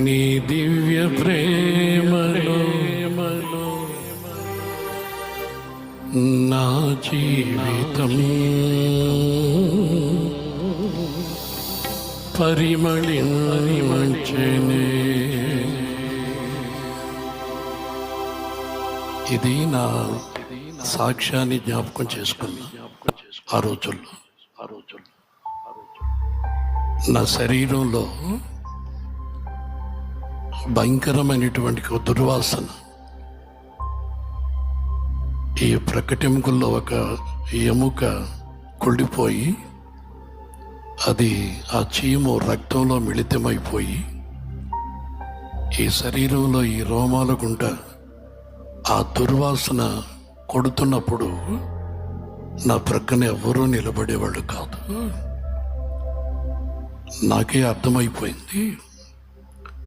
నీ దివ్య ప్రేమలో నా జీవితం పరిమళించెనే. ఇది నా సాక్ష్యాన్ని జ్ఞాపకం చేసుకున్నా. ఆ రోజుల్లో నా శరీరంలో భయంకరమైనటువంటి దుర్వాసన. ఈ ప్రకటెముకల్లో ఒక ఎముక కుళ్ళిపోయి అది ఆ చీము రక్తంలో మిళితమైపోయి ఈ శరీరంలో ఈ రోమాల గుండా ఆ దుర్వాసన కొడుతున్నప్పుడు నా ప్రక్కన ఎవరూ నిలబడేవాళ్ళు కాదు. నాకే అర్థమైపోయింది,